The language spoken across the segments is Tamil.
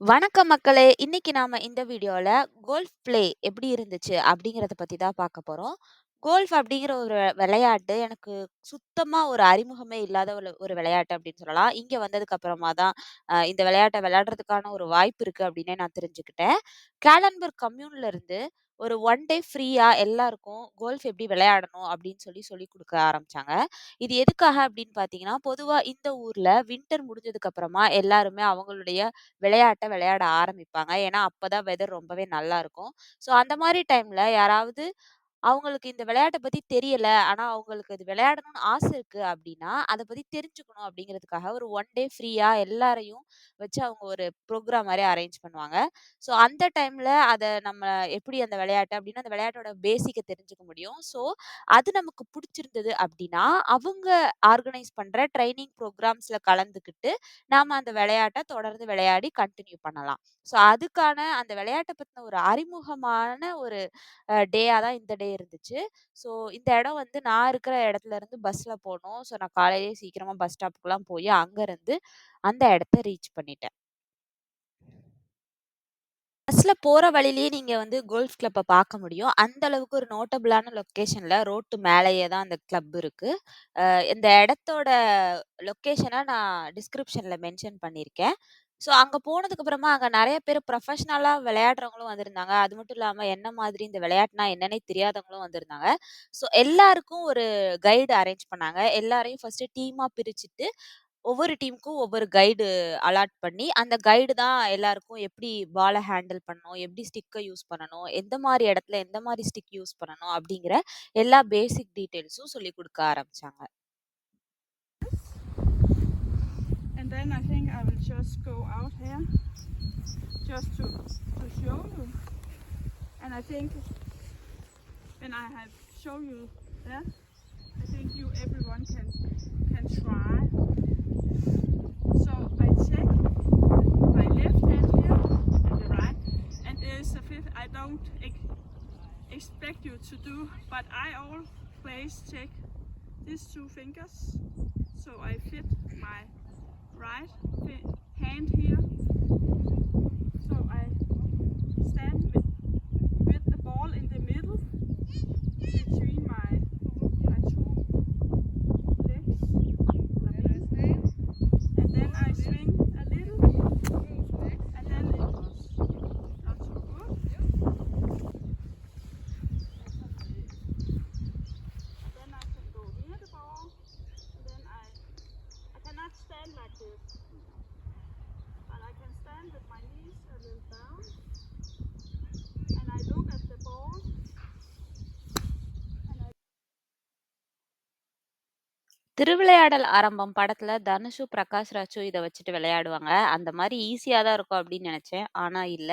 வணக்கம் மக்களே! இன்னைக்கு நாம இந்த வீடியோல கோல்ஃப் ப்ளே எப்படி இருந்துச்சு அப்படிங்கிறத பத்தி தான் பார்க்க போறோம். கோல்ஃப் அப்படிங்கிற ஒரு விளையாட்டு எனக்கு சுத்தமா ஒரு அறிமுகமே இல்லாத ஒரு விளையாட்டு அப்படின்னு சொல்லலாம். இங்க வந்ததுக்கு அப்புறமா தான் இந்த விளையாட்ட விளையாடுறதுக்கான ஒரு வாய்ப்பு இருக்கு அப்படின்னே நான் தெரிஞ்சுக்கிட்டேன். கேலன்பர்க் கம்யூன்ல இருந்து ஒரு ஒன் டே ஃப்ரீயா எல்லாருக்கும் கோல்ஃப் எப்படி விளையாடணும் அப்படின்னு சொல்லிக் குடுக்க ஆரம்பிச்சாங்க. இது எதுக்காக அப்படின்னு பார்த்தீங்கன்னா, பொதுவா இந்த ஊர்ல வின்டர் முடிஞ்சதுக்கு அப்புறமா எல்லாருமே அவங்களுடைய விளையாட்ட விளையாட ஆரம்பிப்பாங்க. ஏன்னா, அப்பதான் வெதர் ரொம்பவே நல்லா இருக்கும். ஸோ அந்த மாரி டைம்ல யாராவது அவங்களுக்கு இந்த விளையாட்ட பத்தி தெரியல. ஆனா, அவங்களுக்கு அது விளையாடணும்னு ஆசை இருக்கு அப்டின்னா, அத பத்தி தெரிஞ்சுக்கணும் அப்டிங்கிறதுக்காக ஒரு ஒன் டே ஃப்ரீயா எல்லாரையும் வச்சு அவங்க ஒரு ப்ரோகிராம் மாரி அரேஞ்ச் பண்ணுவாங்க. ஸோ அந்த டைம்ல அத நம்ம எப்படி அந்த விளையாட்டு அப்டின்னா, அந்த விளையாட்டோட பேசிக்க தெரிஞ்சுக்க முடியும். ஸோ அது நமக்கு புடிச்சிருந்தது அப்டின்னா, அவங்க ஆர்கனைஸ் பண்ற ட்ரெய்னிங் ப்ரோகிராம்ஸ்ல கலந்துக்கிட்டு, நாம அந்த விளையாட்ட தொடர்ந்து விளையாடி கன்டின்யூ பண்ணலாம். ஸோ அதுக்கான அந்த விளையாட்ட பத்தின ஒரு அறிமுகமான ஒரு டேயா தான் இந்த டே இருந்துச்சு. ஸோ இந்த இடம் வந்து நான் இருக்கிற இடத்துல இருந்து பஸ்ல போனோம். ஸோ நான் காலையிலேயே சீக்கிரமா பஸ் ஸ்டாப்புக்குலாம் போய் அங்கருந்து அந்த இடத்த ரீச் பண்ணிட்டேன். பஸ்ல போற வழியிலேயே நீங்க வந்து கோல்ஃப் கிளப்ப பார்க்க முடியும். அந்த அளவுக்கு ஒரு நோட்டபிளான லொக்கேஷன்ல ரோட்டு மேலேயே தான் அந்த கிளப் இருக்கு. இந்த இடத்தோட லொக்கேஷன நான் டிஸ்கிரிப்ஷன்ல மென்ஷன் பண்ணியிருக்கேன். ஸோ அங்க போனதுக்கு அப்புறமா அங்க நெறைய பேரு ப்ரொஃபஷனலா விளையாடுறவங்களும் வந்திருந்தாங்க. அது மட்டும் இல்லாம என்ன மாதிரி இந்த விளையாட்டுனா என்னன்னே தெரியாதவங்களும் வந்திருந்தாங்க. ஸோ எல்லாருக்கும் ஒரு கைடு அரேஞ்ச் பண்ணாங்க. எல்லாரையும் ஃபர்ஸ்ட்டு டீமா பிரிச்சுட்டு ஒவ்வொரு டீமுக்கும் ஒவ்வொரு கைடு அலாட் பண்ணி, அந்த கைடு தான் எல்லாருக்கும் எப்படி பால ஹேண்டில் பண்ணணும், எப்படி ஸ்டிக்க யூஸ் பண்ணணும், எந்த மாரி இடத்துல எந்த மாரி ஸ்டிக் யூஸ் பண்ணணும் அப்படிங்கிற எல்லா பேசிக் டீட்டெயில்ஸும் சொல்லிக் குடுக்க ஆரம்பிச்சாங்க. And then I think I will just go out here just to show you. And I think when I have shown you that, I think everyone can try. So I check my left hand here and the right, and there's a fifth I don't expect you to do, but I always check these two fingers. So I fit my right hand here. So I stand with the ball in the middle between my two legs. And then I swing a little, and then it was not so good. Then I can go near the ball, and then I cannot stand like this, but I can stand with my knees a little down, and I look at the ball, and I திருவிளையாடல் ஆரம்பம் படத்துல தனுஷும், பிரகாஷ் ராஜும் இத வச்சுட்டு விளையாடுவாங்க. அந்த மாரி ஈஸியா தான் இருக்கும் அப்படின்னு நெனச்சேன். ஆனா இல்ல.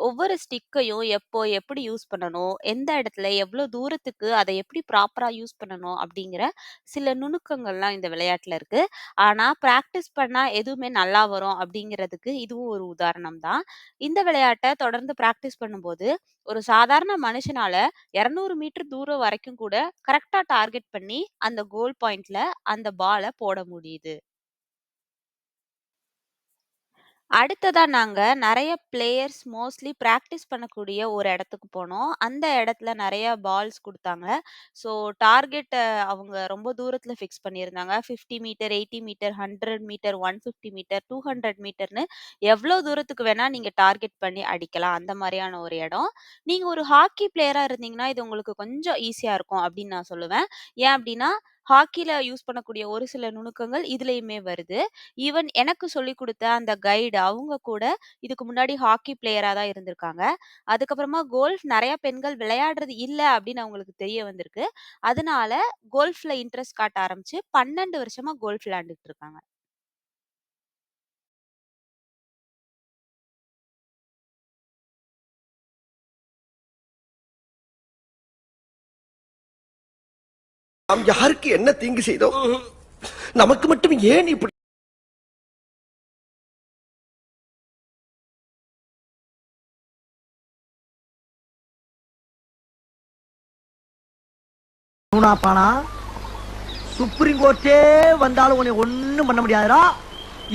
ஒவ்வொரு ஸ்டிக்கையும் எப்போ, எப்படி யூஸ் பண்ணணும், எந்த இடத்துல, எவ்வளோ தூரத்துக்கு அத எப்படி ப்ராப்பரா யூஸ் பண்ணணும் அப்படிங்கிற சில நுணுக்கங்கள்லாம் இந்த விளையாட்டுல இருக்கு. ஆனா பிராக்டிஸ் பண்ணா எதுவுமே நல்லா வரும் அப்படிங்கிறதுக்கு இதுவும் ஒரு உதாரணம் தான். இந்த விளையாட்ட தொடர்ந்து பிராக்டிஸ் பண்ணும்போது, ஒரு சாதாரண மனுஷனால 200 மீட்டர் தூரம் வரைக்கும் கூட கரெக்ட்டா டார்கெட் பண்ணி அந்த கோல் பாயிண்ட்ல அந்த பால போட முடியுது. அடுத்ததா நாங்க நெறைய பிளேயர்ஸ் மோஸ்ட்லி பிராக்டிஸ் பண்ணக்கூடிய ஒரு இடத்துக்கு போனோம். அந்த இடத்துல நெறைய பால்ஸ் குடுத்தாங்க. ஸோ டார்கெட்ட அவங்க ரொம்ப தூரத்துல ஃபிக்ஸ் பண்ணியிருந்தாங்க. 50 மீட்டர், 80 மீட்டர், 100 மீட்டர், 150 மீட்டர், 200 மீட்டர்ன்னு எவ்ளோ தூரத்துக்கு வேணா நீங்க டார்கெட் பண்ணி அடிக்கலாம். அந்த மாரியான ஒரு இடம். நீங்க ஒரு ஹாக்கி பிளேயரா இருந்தீங்கன்னா, இது உங்களுக்கு கொஞ்சம் ஈஸியா இருக்கும் அப்படின்னு நான் சொல்லுவேன். ஏன் அப்படின்னா, ஹாக்கில யூஸ் பண்ணக்கூடிய ஒரு சில நுணுக்கங்கள் இதுலயுமே வருது. ஈவன் எனக்கு சொல்லிக் குடுத்த அந்த கைடு அவங்க கூட இதுக்கு முன்னாடி ஹாக்கி பிளேயரா தான் இருந்திருக்காங்க. அதுக்கப்புறமா கோல்ஃப் நெறைய பெண்கள் விளையாடுறது இல்ல அப்படின்னு அவங்களுக்கு தெரிய வந்திருக்கு. அதனால கோல்ஃப்ல இன்ட்ரெஸ்ட் காட்ட ஆரம்பிச்சு 12 வருஷமா கோல்ஃப் விளையாண்டுட்டு இருக்காங்க. நாம் யாருக்கு என்ன தீங்கு செய்தோம்? நமக்கு மட்டும் ஏன் இப்படி? பானா சுப்ரீம் கோர்ட்டே வந்தாலும் உன்னை ஒண்ணும் பண்ண முடியாதுடா.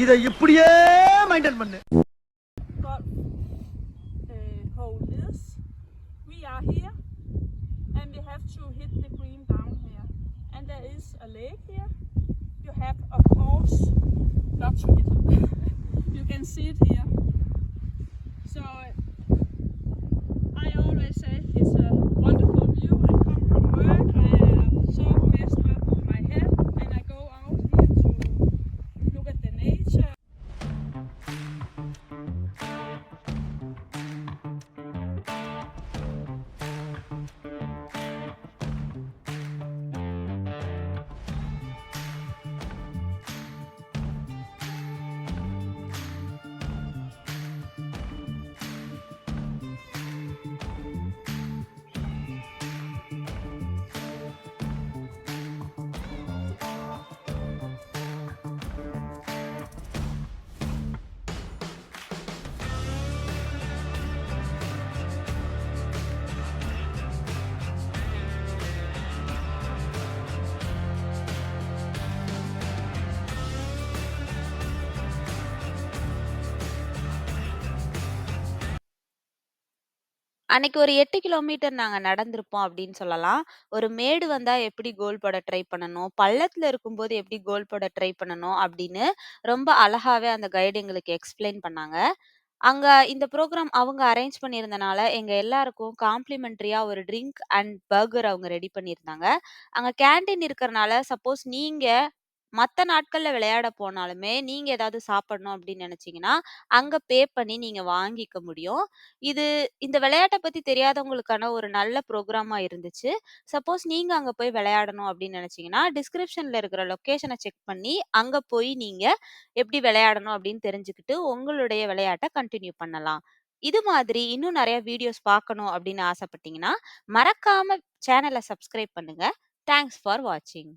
இதை இப்படியே மெயின்டைன் பண்ணு. but lake here, you have, of course, not to hit. You can see it here. So I always say it's a wonderful view. I come from work, I am so messed up in my head, and I go out here to look at the nature. அன்னைக்கு ஒரு 8 கிலோமீட்டர் நாங்க நடந்திருப்போம் அப்படின்னு சொல்லலாம். ஒரு மேடு வந்தா எப்படி கோல் போட ட்ரை பண்ணணும், பள்ளத்துல இருக்கும்போது எப்படி கோல் போட ட்ரை பண்ணணும் அப்படின்னு ரொம்ப அழகாவே அந்த கைடு எங்களுக்கு எக்ஸ்பிளைன் பண்ணாங்க. அங்க இந்த ப்ரோகிராம் அவங்க அரேஞ்ச் பண்ணியிருந்தனால, எங்க எல்லாருக்கும் காம்ப்ளிமென்டரியா ஒரு ட்ரிங்க் அண்ட் பர்கர் அவங்க ரெடி பண்ணியிருந்தாங்க. அங்க கேன்டீன் இருக்கறனால, சப்போஸ் நீங்க மத்த நாட்கள்ல விளையாட போனாலுமே, நீங்க ஏதாவது சாப்பிடணும் அப்படின்னு நெனச்சீங்கன்னா, அங்க பே பண்ணி நீங்க வாங்கிக்க முடியும். இது இந்த விளையாட்ட பத்தி தெரியாதவங்களுக்கான ஒரு நல்ல ப்ரோகிராமா இருந்துச்சு. சப்போஸ் நீங்க அங்க போய் விளையாடணும் அப்படின்னு நெனச்சீங்கன்னா, டிஸ்கிரிப்ஷன்ல இருக்கிற லொகேஷன செக் பண்ணி, அங்க போய் நீங்க எப்படி விளையாடணும் அப்படின்னு தெரிஞ்சுக்கிட்டு, உங்களுடைய விளையாட்ட கன்டின்யூ பண்ணலாம். இது மாதிரி இன்னும் நெறைய வீடியோஸ் பார்க்கணும் அப்படின்னு ஆசைப்பட்டீங்கன்னா, மறக்காம சேனல சப்ஸ்கிரைப் பண்ணுங்க. தேங்க்ஸ் ஃபார் வாட்சிங்.